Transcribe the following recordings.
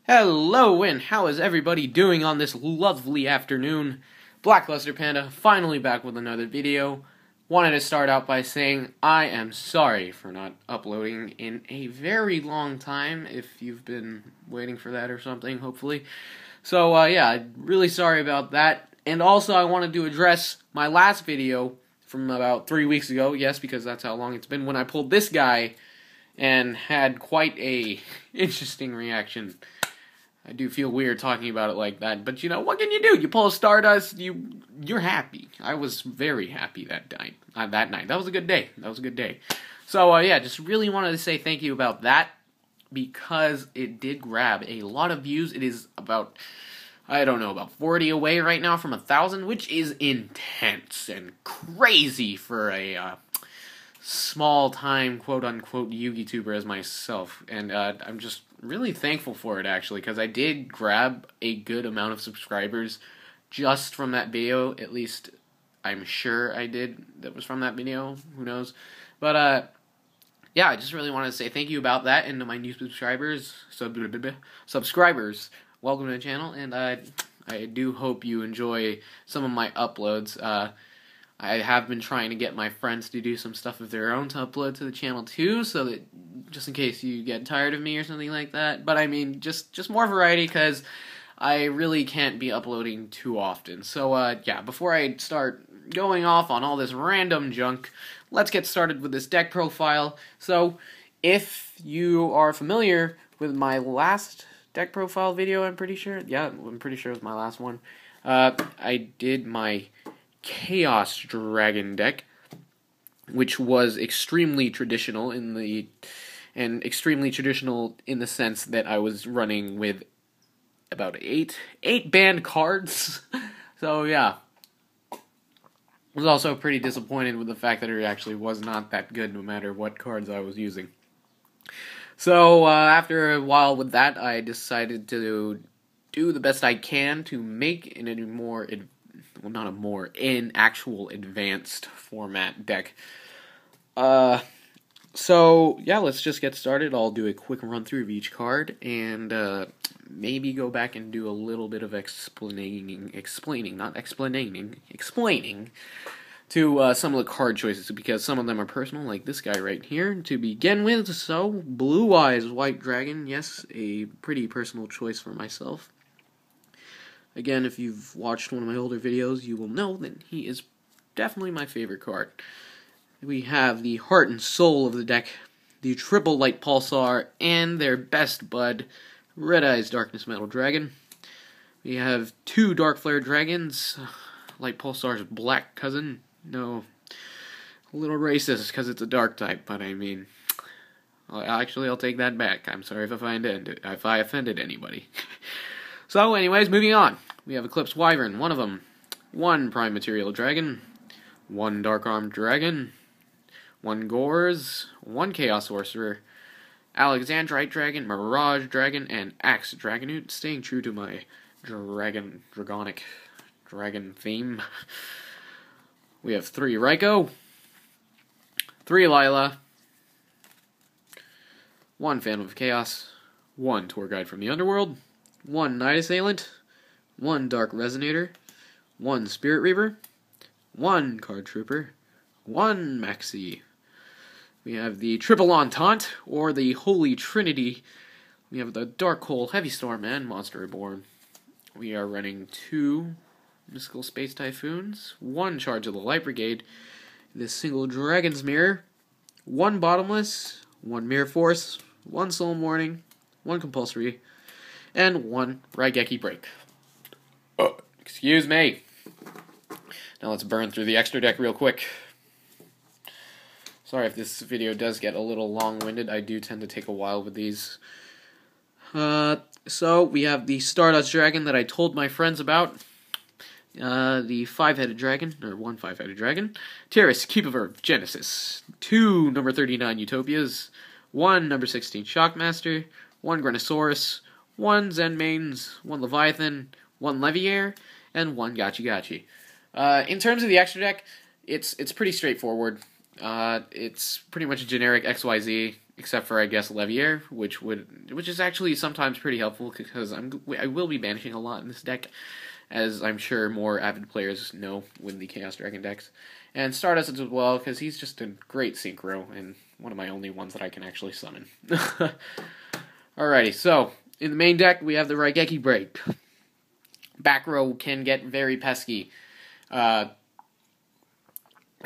Hello, and how is everybody doing on this lovely afternoon? Blackluster Panda, finally back with another video. Wanted to start out by saying I am sorry for not uploading in a very long time, if you've been waiting for that or something, hopefully. So, yeah, really sorry about that. And also, I wanted to address my last video from about 3 weeks ago, yes, because that's how long it's been, when I pulled this guy and had quite a interesting reaction. I do feel weird talking about it like that, but you know, what can you do? You pull a Stardust, you're happy. I was very happy that night. That was a good day. That was a good day. So, yeah, just really wanted to say thank you about that, because it did grab a lot of views. It is about, I don't know, about 40 away right now from 1,000, which is intense and crazy for a small-time, quote-unquote, YouTuber as myself, and I'm just really thankful for it, actually, because I did grab a good amount of subscribers just from that video. At least I'm sure I did. That was from that video. Who knows? But yeah, I just really wanted to say thank you about that, and to my new subscribers. Welcome to the channel, and I do hope you enjoy some of my uploads. I have been trying to get my friends to do some stuff of their own to upload to the channel too, so that just in case you get tired of me or something like that. But I mean, just more variety, because I really can't be uploading too often. So yeah, before I start going off on all this random junk, let's get started with this deck profile. So if you are familiar with my last deck profile video, I'm pretty sure it was my last one. I did my Chaos Dragon deck, which was extremely traditional in the sense that I was running with about eight banned cards. So yeah, I was also pretty disappointed with the fact that it actually was not that good, no matter what cards I was using. So after a while with that, I decided to do the best I can to make an actual advanced format deck. So yeah, let's just get started. I'll do a quick run through of each card, and maybe go back and do a little bit of explaining to some of the card choices, because some of them are personal, like this guy right here to begin with. So, Blue Eyes White Dragon, yes, a pretty personal choice for myself. Again, if you've watched one of my older videos, you will know that he is definitely my favorite card. We have the heart and soul of the deck, the triple Light Pulsar, and their best bud, Red Eyes Darkness Metal Dragon. We have two Dark Flare Dragons, Light Pulsar's black cousin. No, a little racist because it's a dark type, but I mean, actually, I'll take that back. I'm sorry if I offended anybody. So, anyways, moving on. We have Eclipse Wyvern, one of them. One Prime Material Dragon. One Dark Armed Dragon. One Gores. One Chaos Sorcerer. Alexandrite Dragon, Mirage Dragon, and Axe Dragonoot. Staying true to my dragonic dragon theme. We have 3 Raikou. 3 Lila. 1 Phantom of Chaos. 1 Tour Guide from the Underworld. 1 Night Assailant, 1 Dark Resonator, 1 Spirit Reaver, 1 Card Trooper, 1 Maxi. We have the Triple Entente, or the Holy Trinity. We have the Dark Hole Heavy Storm and Monster Reborn. We are running 2 Mystical Space Typhoons, 1 Charge of the Light Brigade, this single Dragon's Mirror, 1 Bottomless, 1 Mirror Force, 1 Soul Warning, 1 Compulsory, and 1 Raigeki Break. Oh, excuse me. Now let's burn through the extra deck real quick. Sorry if this video does get a little long-winded. I do tend to take a while with these. So we have the Stardust Dragon that I told my friends about. The 5-headed dragon, or 1 5-headed dragon. Terrace, Keepaver, Genesis. 2 number 39 Utopias. 1 number 16 Shockmaster. 1 Granosaurus. 1 Zenmaines, 1 Leviathan, 1 Leviair, and 1 Gachi. In terms of the extra deck, it's pretty straightforward. It's pretty much a generic XYZ. except for I guess Levier, which is actually sometimes pretty helpful because I will be banishing a lot in this deck, as I'm sure more avid players know with the Chaos Dragon decks, and Stardust as well because he's just a great synchro and one of my only ones that I can actually summon. Alrighty, so in the main deck we have the Raigeki Break. Back row can get very pesky. The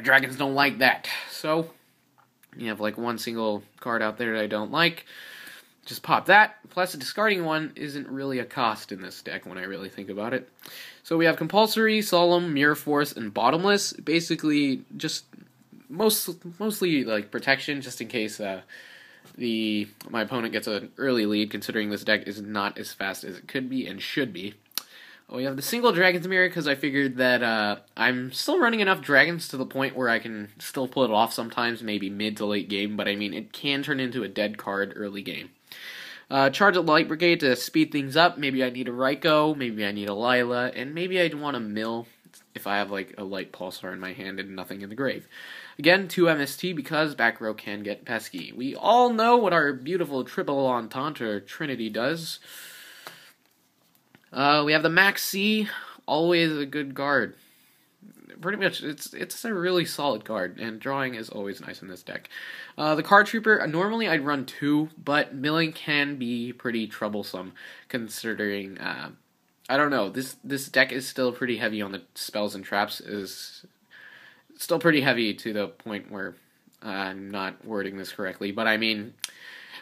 dragons don't like that, so you have like one single card out there that I don't like. Just pop that. Plus, discarding one isn't really a cost in this deck when I really think about it. So we have Compulsory, Solemn, Mirror Force, and Bottomless. Basically, just mostly like protection, just in case my opponent gets an early lead, considering this deck is not as fast as it could be and should be. We have the single Dragon's Mirror because I figured that I'm still running enough dragons to the point where I can still pull it off sometimes, maybe mid to late game, but I mean, it can turn into a dead card early game. Charge at Light Brigade to speed things up. Maybe I need a Raikou, maybe I need a Lila, and maybe I'd want a Mill if I have like a Light Pulsar in my hand and nothing in the grave. Again, 2 MST because back row can get pesky. We all know what our beautiful triple entente or Trinity does. We have the Max C, always a good card. Pretty much, it's a really solid card, and drawing is always nice in this deck. The Card Trooper, normally I'd run 2, but milling can be pretty troublesome, considering, I don't know, this deck is still pretty heavy on the spells and traps, is still pretty heavy to the point where I'm not wording this correctly, but I mean,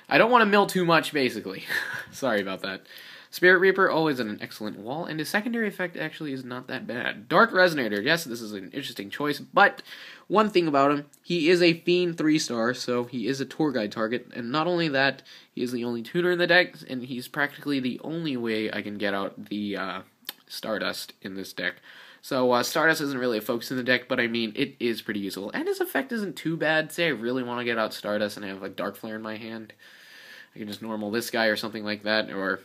I don't want to mill too much, basically. Sorry about that. Spirit Reaper, always an excellent wall, and his secondary effect actually is not that bad. Dark Resonator, yes, this is an interesting choice, but one thing about him, he is a Fiend 3-star, so he is a tour guide target, and not only that, he is the only tuner in the deck, and he's practically the only way I can get out the Stardust in this deck. So Stardust isn't really a focus in the deck, but I mean, it is pretty useful, and his effect isn't too bad. Say I really want to get out Stardust and I have a Dark Flare in my hand, I can just normal this guy or something like that, or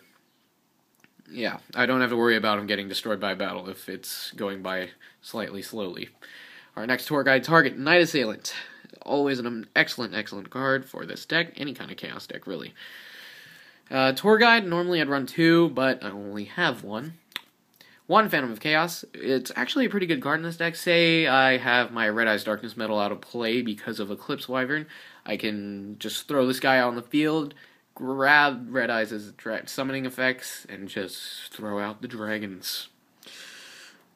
yeah, I don't have to worry about him getting destroyed by battle if it's going by slightly slowly. Our next tour guide target, Night Assailant. Always an excellent card for this deck, any kind of Chaos deck, really. Tour guide, normally I'd run 2, but I only have 1. 1 Phantom of Chaos. It's actually a pretty good card in this deck. Say I have my Red Eyes Darkness Metal out of play because of Eclipse Wyvern. I can just throw this guy out on the field, grab Red Eyes' summoning effects, and just throw out the dragons.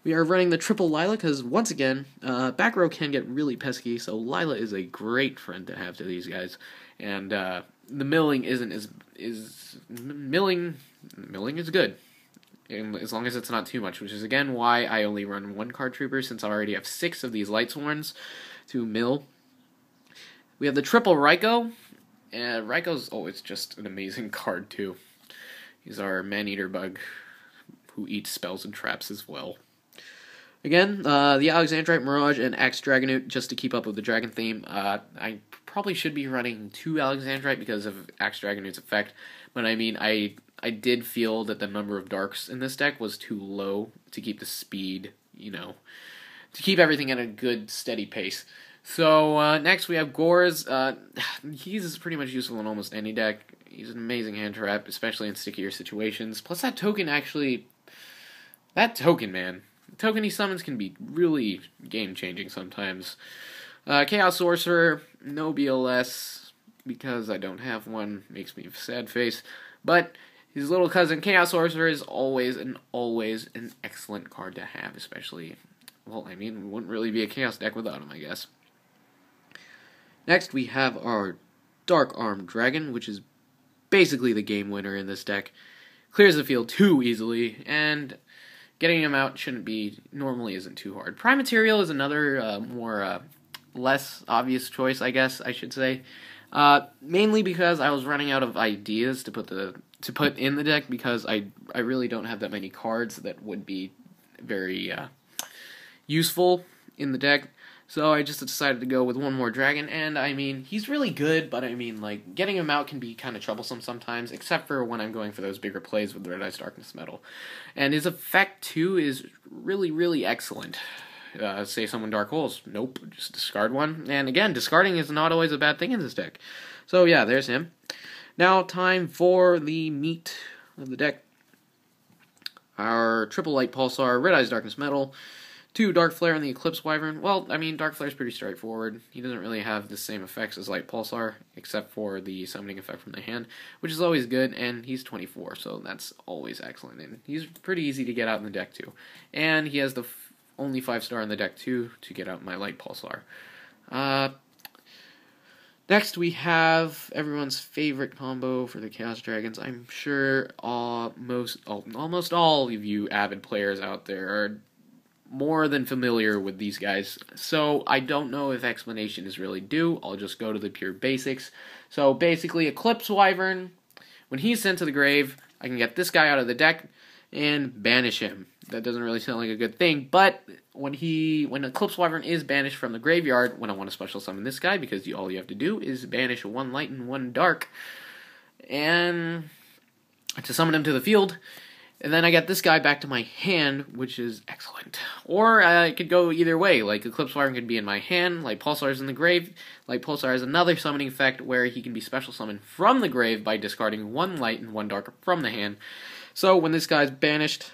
We are running the triple Lila because, once again, back row can get really pesky, so Lila is a great friend to have to these guys. And the milling milling is good, as long as it's not too much, which is again why I only run 1 Card Trooper, since I already have 6 of these Lightsworns to mill. We have the triple Raikou. And Raikou's always just an amazing card, too. He's our Man-Eater bug, who eats spells and traps as well. Again, the Alexandrite Mirage and Axe Dragonoot, just to keep up with the dragon theme. I probably should be running 2 Alexandrite because of Axe Dragonoot's effect, but I mean, I did feel that the number of darks in this deck was too low to keep the speed, to keep everything at a good, steady pace. So, next we have Gores. He's pretty much useful in almost any deck. He's an amazing hand trap, especially in stickier situations. Plus that token man. The token he summons can be really game-changing sometimes. Chaos Sorcerer, no BLS, because I don't have one, makes me a sad face. But his little cousin, Chaos Sorcerer, is always an excellent card to have, especially, well, I mean, it wouldn't really be a Chaos deck without him, I guess. Next, we have our Dark Armed Dragon, which is basically the game winner in this deck. Clears the field too easily, and getting him out normally isn't too hard. Prime Material is another less obvious choice, I guess I should say. Mainly because I was running out of ideas to put in the deck, because I really don't have that many cards that would be very useful in the deck. So I just decided to go with 1 more dragon, and I mean, he's really good, but I mean, like, getting him out can be kind of troublesome sometimes, except for when I'm going for those bigger plays with Red Eyes Darkness Metal. And his effect, too, is really excellent. Say someone Dark Holes. Nope, just discard one. And again, discarding is not always a bad thing in this deck. So yeah, there's him. Now time for the meat of the deck. Our triple light pulsar, red eyes darkness metal, 2 dark flare and the eclipse wyvern. Well, I mean, dark flare's pretty straightforward. He doesn't really have the same effects as light pulsar, except for the summoning effect from the hand, which is always good, and he's 24, so that's always excellent. And he's pretty easy to get out in the deck too. And he has the only 5-star in the deck too to get out my light pulsar. Next, we have everyone's favorite combo for the Chaos Dragons. I'm sure almost all of you avid players out there are more than familiar with these guys, so I don't know if explanation is really due. I'll just go to the pure basics. So basically, Eclipse Wyvern, when he's sent to the grave, I can get this guy out of the deck and banish him. That doesn't really sound like a good thing, but when Eclipse Wyvern is banished from the graveyard, when I want to special summon this guy, because all you have to do is banish 1 light and 1 dark, and to summon him to the field, and then I get this guy back to my hand, which is excellent. Or I could go either way. Like, Eclipse Wyvern could be in my hand, Light Pulsar is in the grave. Light Pulsar has another summoning effect where he can be special summoned from the grave by discarding 1 light and 1 dark from the hand. So when this guy's banished,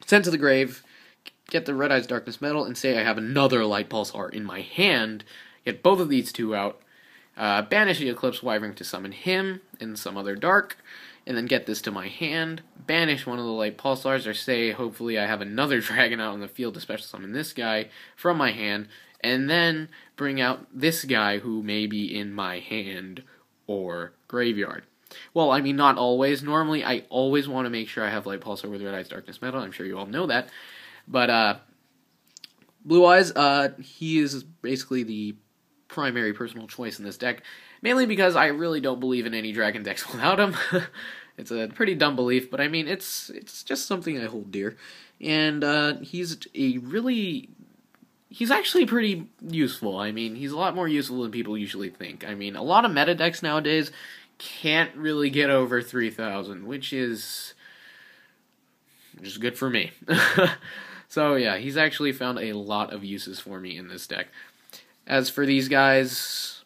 sent to the grave, get the Red Eyes Darkness Metal, and say I have another Light Pulsar in my hand, get both of these 2 out, banish the Eclipse Wyvern to summon him and some other dark, and then get this to my hand, banish one of the Light Pulsars, or say, hopefully I have another dragon out on the field to special summon this guy from my hand, and then bring out this guy who may be in my hand or graveyard. Well, I mean, not always. Normally, I always want to make sure I have Light Pulsar with Red Eyes Darkness Metal. I'm sure you all know that. But, Blue Eyes, he is basically the primary personal choice in this deck, mainly because I really don't believe in any dragon decks without him. It's a pretty dumb belief, but I mean, it's just something I hold dear. And he's actually pretty useful. I mean, he's a lot more useful than people usually think. I mean, a lot of meta decks nowadays can't really get over 3,000, which is good for me. So yeah, he's actually found a lot of uses for me in this deck. As for these guys,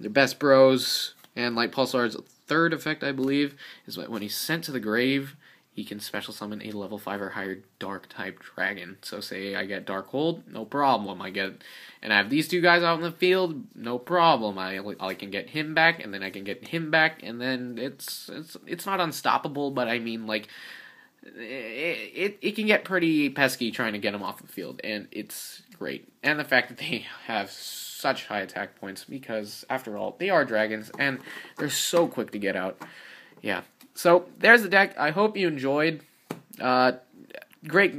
they're best bros, and Light Pulsar's 3rd effect, I believe, is that when he's sent to the grave, he can special summon a level 5 or higher dark type dragon. So say I get Dark Hold, no problem. I have these 2 guys out in the field, no problem. I can get him back, and then I can get him back, and then it's not unstoppable, but I mean, like, it can get pretty pesky trying to get him off the field, and it's great. And the fact that they have such high attack points, because after all, they are dragons, and they're so quick to get out. Yeah. So there's the deck. I hope you enjoyed. Great,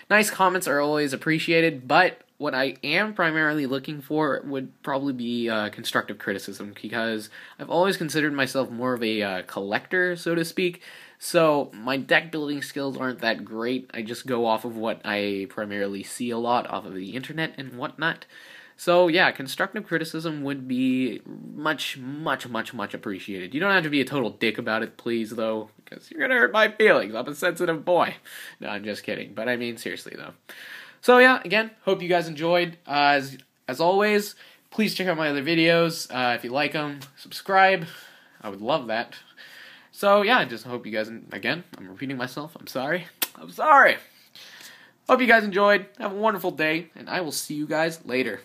nice comments are always appreciated, but what I am primarily looking for would probably be constructive criticism, because I've always considered myself more of a collector, so to speak. So my deck building skills aren't that great. I just go off of what I primarily see a lot off of the internet and whatnot. So yeah, constructive criticism would be much, much, much, much appreciated. You don't have to be a total dick about it, please, though, because you're gonna hurt my feelings. I'm a sensitive boy. No, I'm just kidding. But I mean, seriously, though. So yeah, again, hope you guys enjoyed. As always, please check out my other videos. If you like them, subscribe. I would love that. So yeah, I just hope you guys, again, I'm repeating myself. I'm sorry. Hope you guys enjoyed. Have a wonderful day, and I will see you guys later.